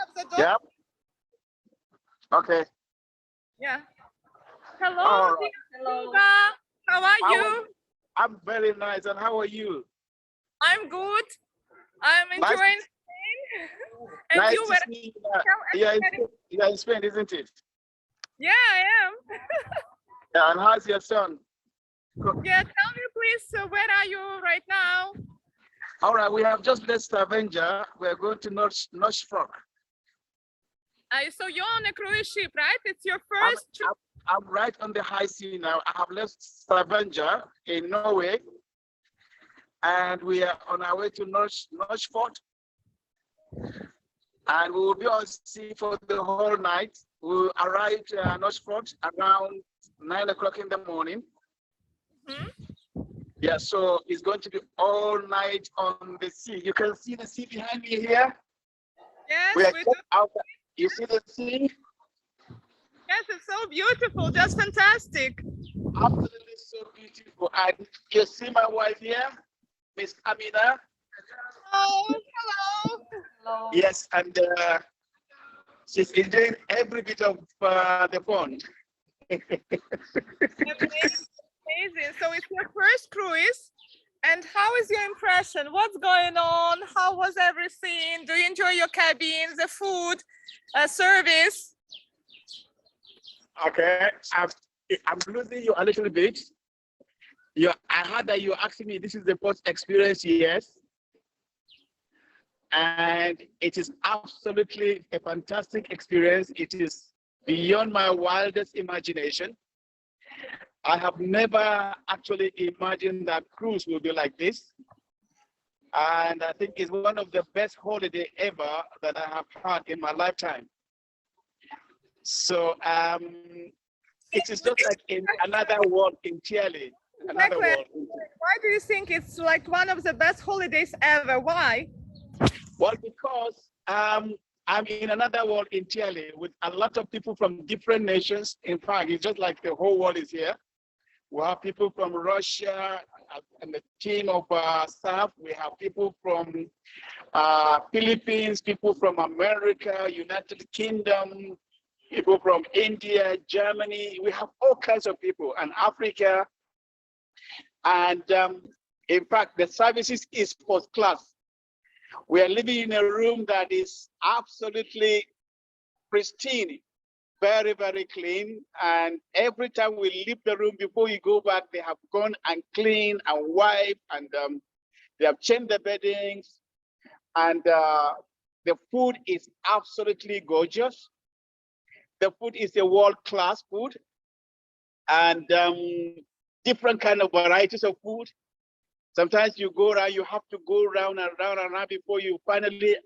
have the dog? Yep. Okay. Yeah. Hello, dear Suga. How are you? I'm very nice. And how are you? I'm good. I'm enjoying Spain. And Nice you to were see you. You're in Spain, isn't it? Yeah, I am. Yeah, and how's your son? Yeah, tell me please, where are you right now? All right, we have just left Stavanger. We're going to Nordfjordeid. So you're on a cruise ship, right? It's your first trip. I'm right on the high sea now. I have left Stavanger in Norway, and we are on our way to Nordfjordeid. And we will be on sea for the whole night. We'll arrive at Nordfjordeid around 9 o'clock in the morning. Yeah, so it's going to be all night on the sea. You can see the sea behind me here. Yes, we do. You see the sea? Yes, it's so beautiful, just fantastic. Absolutely so beautiful. And you see my wife here, Miss Amina. Oh, hello. Hello. Yes, and she's enjoying every bit of the fun. Amazing. So it's your first cruise. And how is your impression? What's going on? How was everything? Do you enjoy your cabin, the food, service? Okay, I'm losing you a little bit. I heard that you're asking me, this is the first experience, yes. And it is absolutely a fantastic experience. It is beyond my wildest imagination. I have never actually imagined that cruise will be like this. And I think it's one of the best holidays ever that I have had in my lifetime. So it is just like in another world entirely. Another world. Why do you think it's like one of the best holidays ever? Why? Well, because I'm in another world entirely with a lot of people from different nations. In fact, it's just like the whole world is here. We have people from Russia and the team of staff. We have people from Philippines, people from America, United Kingdom, people from India, Germany. We have all kinds of people, and Africa. And in fact, the services is first class. We are living in a room that is absolutely pristine, very, very clean. And every time we leave the room, before you go back, they have gone and cleaned and wiped, and they have changed the beddings. And the food is absolutely gorgeous. The food is a world-class food, and different kind of varieties of food. Sometimes you go around, you have to go round and round and round before you finally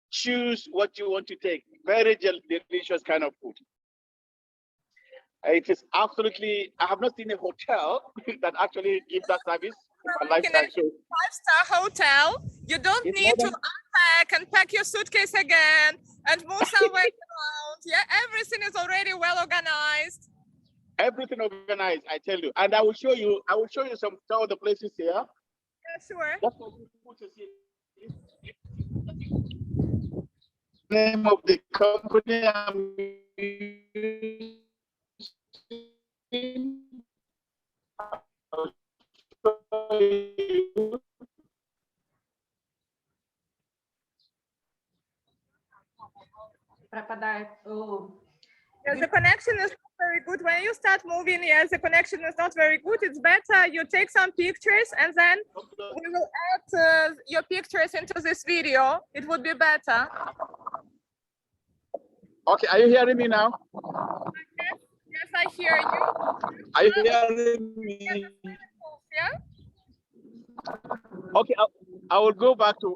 choose what you want to take. Very delicious kind of food. It is absolutely, I have not seen a hotel that actually gives that service in my lifetime. So, 5-star hotel, you don't need to unpack and pack your suitcase again and move somewhere around. Yeah, everything is already well organized. Everything organized, I tell you. And I will show you some of the places here. Yeah, sure. Just for people to see. Name of the company I'm using. I'll show you. Yes, the connection is not very good. When you start moving, yes, the connection is not very good. It's better you take some pictures and then we will add your pictures into this video. It would be better. Okay, are you hearing me now? Yes, I hear you. Are you hearing me? Yeah. Okay, I will go back and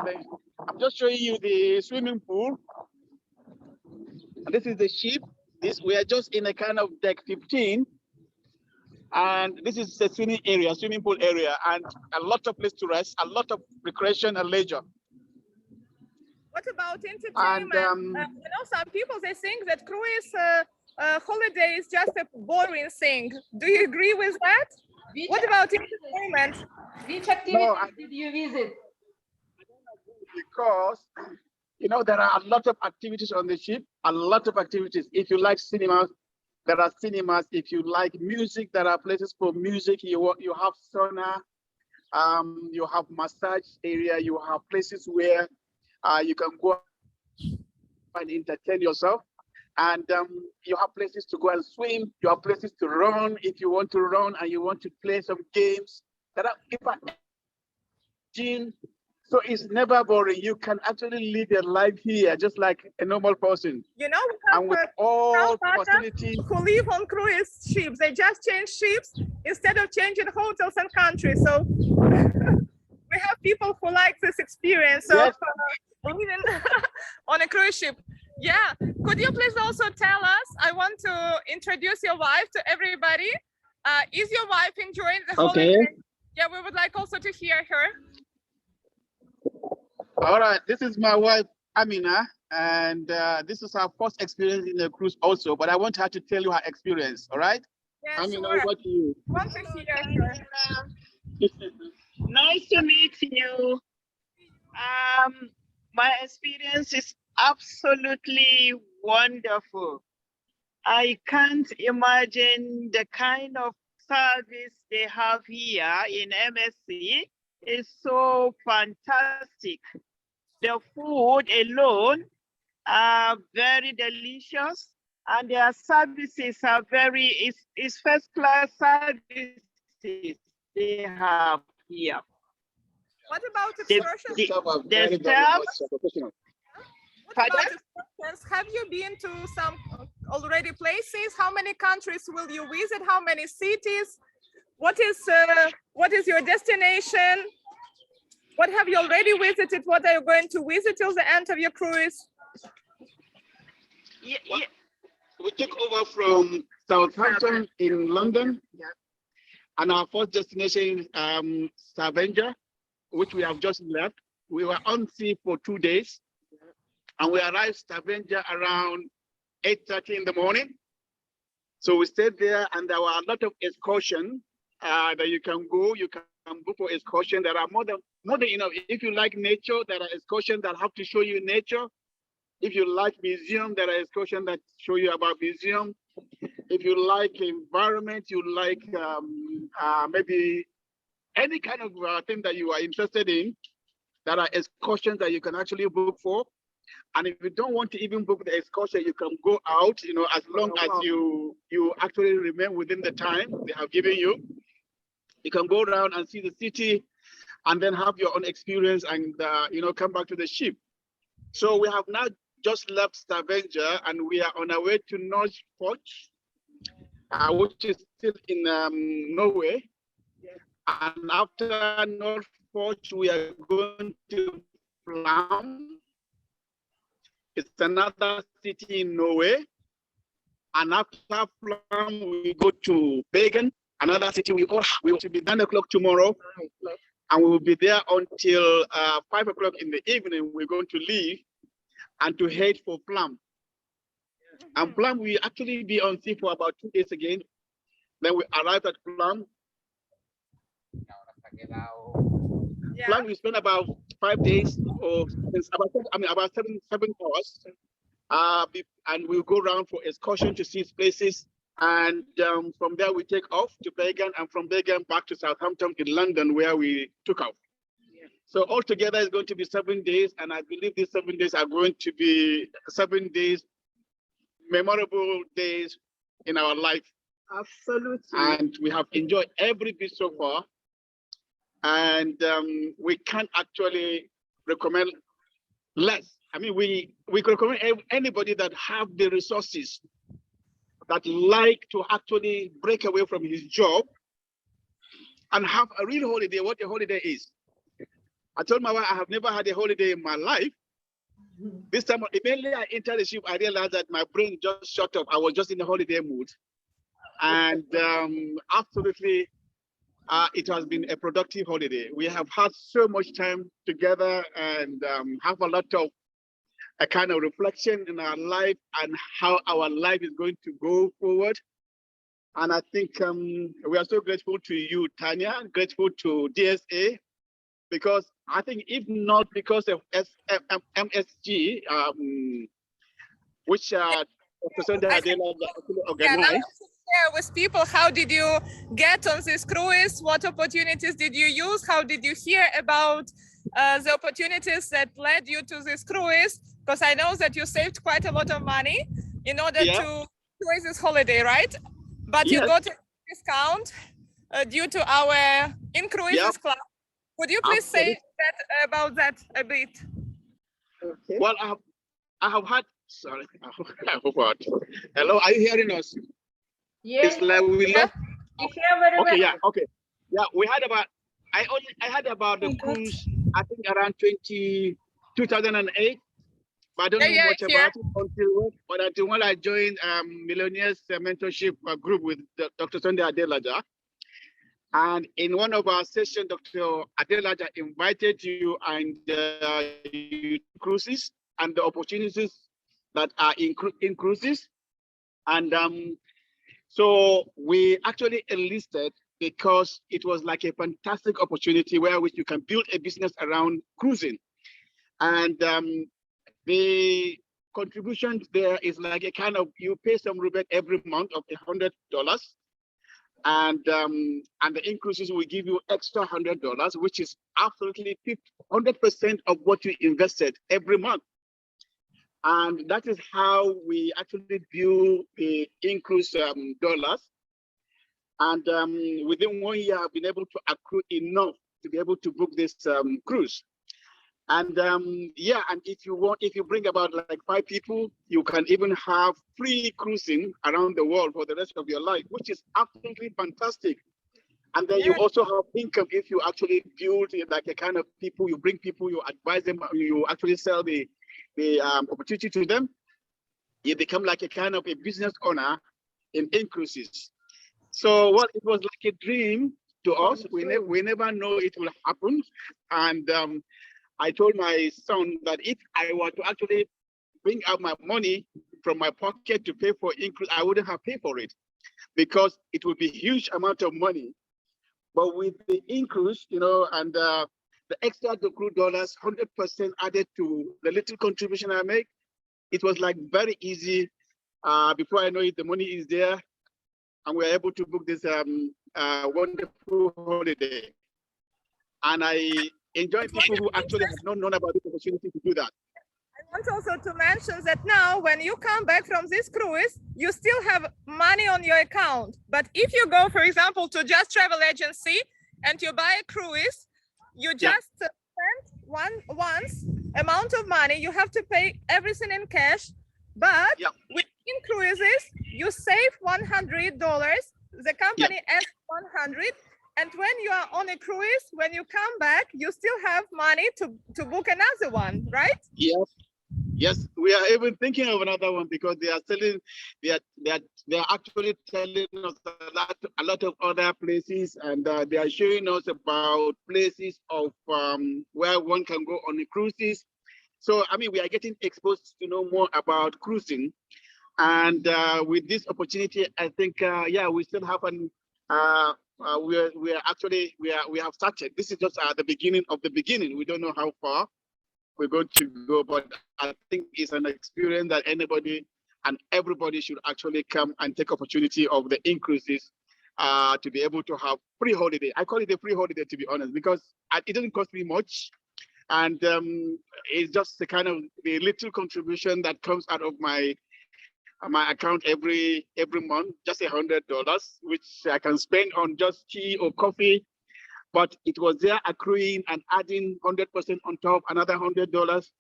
then I'm just showing you the swimming pool. And this is the ship. We are just in a kind of deck 15. And this is the swimming pool area, and a lot of place to rest, a lot of recreation and leisure. What about entertainment? And, you know, some people, they think that cruise holiday is just a boring thing. Do you agree with that? What about entertainment? Which activities did you visit? because you know there are a lot of activities on the ship, a lot of activities. If you like cinemas, there are cinemas. If you like music, there are places for music. You have sauna, you have massage area, you have places where you can go and entertain yourself. And you have places to go and swim. You have places to run if you want to run and you want to play some games. There are people gym. So it's never boring. You can actually live your life here just like a normal person. You know, And with all facilities. who live on cruise ships. They just change ships instead of changing hotels and countries. So we have people who like this experience of living on a cruise ship. Yeah, could you please also tell us, I want to introduce your wife to everybody. Is your wife enjoying the holiday? Yeah, we would like also to hear her. All right, this is my wife, Amina, and this is her first experience in the cruise also, but I want her to tell you her experience, all right? Yeah, Amina, sure. over to you. Want to hear her. Nice to meet you. My experience is absolutely wonderful. I can't imagine the kind of service they have here in MSC. It's so fantastic. The food alone are very delicious, and their services are it's first class services they have here. What about excursions? The staff. What about excursions? Have you been to some already places? How many countries will you visit? How many cities? What is your destination? What have you already visited? What are you going to visit till the end of your cruise? We took over from Southampton in London, and our first destination, Stavanger, which we have just left. We were on sea for 2 days, and we arrived Stavanger around 8:30 in the morning. So we stayed there, and there were a lot of excursions that you can go. You can go for excursion. There are more than enough. If you like nature, there are excursions that have to show you nature. If you like museum, there are excursions that show you about museum. If you like environment, you like maybe any kind of thing that you are interested in, there are excursions that you can actually book for. And if you don't want to even book the excursion, you can go out, you know, as long as you actually remain within the time they have given you. You can go around and see the city and then have your own experience and, you know, come back to the ship. So we have now just left Stavanger and we are on our way to Nordfjordeid, which is still in Norway. And after Nordfjordeid, we are going to Flaam. It's another city in Norway. And after Flaam, we go to Bergen, another city. We will be 9 o'clock tomorrow. And we will be there until 5 o'clock in the evening. We're going to leave and to head for Flaam. And Flaam, we actually be on sea for about 2 days again. Then we arrive at Flaam. Flaam, we spend about 5 days, or about seven hours. And we'll go around for excursion to see places. And from there, we take off to Bergen, and from Bergen back to Southampton in London, where we took off. So altogether, it's going to be 7 days, and I believe these 7 days are going to be 7 days, memorable days in our life. Absolutely. And we have enjoyed every bit so far. And we can't actually recommend less. I mean, we could recommend anybody that have the resources, that like to actually break away from his job and have a real holiday, what a holiday is. I told my wife I have never had a holiday in my life. This time, immediately I entered the ship, I realized that my brain just shut off. I was just in a holiday mood. And absolutely, it has been a productive holiday. We have had so much time together and have a lot of a kind of reflection in our life and how our life is going to go forward. And I think we are so grateful to you, Tanya, grateful to DSA, because I think if not because of MSG, which Dr. I think, yeah, now organized. share with people, how did you get on this cruise? What opportunities did you use? How did you hear about the opportunities that led you to this cruise? Because I know that you saved quite a lot of money in order to cruise this holiday, right? But you got a discount due to our Incruises club. Would you please say about that a bit? Okay. Well, I have had. Sorry, I forgot. Hello, are you hearing us? Yes. It's like we left. You hear very well. Yeah, okay. Yeah, we had about. I had about the cruise. I think around 2008. But I don't know much about it until when I joined Millionaires Mentorship Group with Dr. Sunday Adelaja. And in one of our sessions, Dr. Adelaja invited you and cruises and the opportunities that are in cruises. And so we actually enlisted because it was like a fantastic opportunity where which you can build a business around cruising. And the contribution there is like a kind of, you pay some rebate every month of $100, and the Incruises will give you extra $100, which is absolutely 100% of what you invested every month. And that is how we actually view the Incruise dollars. And within 1 year, I've been able to accrue enough to be able to book this cruise. And yeah, and if you bring about like 5 people, you can even have free cruising around the world for the rest of your life, which is absolutely fantastic. And then you also have income if you actually build like a kind of people, you bring people, you advise them, you actually sell the opportunity to them. You become like a kind of a business owner in Incruises. So well, it was like a dream to us. We never know it will happen. And I told my son that if I were to actually bring out my money from my pocket to pay for Incruise, I wouldn't have paid for it because it would be a huge amount of money. But with the Incruise, you know, and the extra accrue dollars, 100% added to the little contribution I make, it was like very easy. Before I know it, the money is there, and we're able to book this wonderful holiday. And I enjoy people who actually have not known about this opportunity to do that. I want also to mention that now when you come back from this cruise, you still have money on your account. But if you go, for example, to Just Travel Agency and you buy a cruise, you just spend once amount of money, you have to pay everything in cash. But with Incruises, you save $100, the company adds 100. And when you are on a cruise, when you come back, you still have money to book another one, right? Yes. Yes, we are even thinking of another one because they are selling, they are actually telling us a lot of other places, and they are showing us about places of where one can go on the cruises. So I mean, we are getting exposed to know more about cruising, and with this opportunity, I think we still have an. We have started. This is just the beginning of the beginning. We don't know how far we're going to go, but I think it's an experience that anybody and everybody should actually come and take opportunity of the Incruises to be able to have free holiday. I call it a free holiday, to be honest, because it doesn't cost me much, and it's just the kind of the little contribution that comes out of my account every month, just $100, which I can spend on just tea or coffee. But it was there accruing and adding 100% on top, another $100.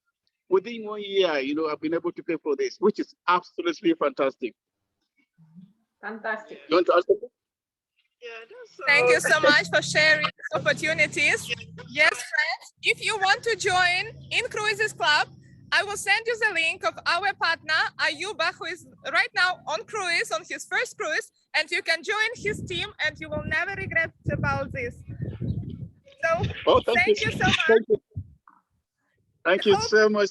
Within 1 year, you know, I've been able to pay for this, which is absolutely fantastic. Fantastic. You want to ask something? Thank you so much for sharing opportunities. Yes, friends, if you want to join Incruises Club, I will send you the link of our partner, Ayuba, who is right now on cruise, on his first cruise, and you can join his team and you will never regret about this. So thank you so much. Thank you so much.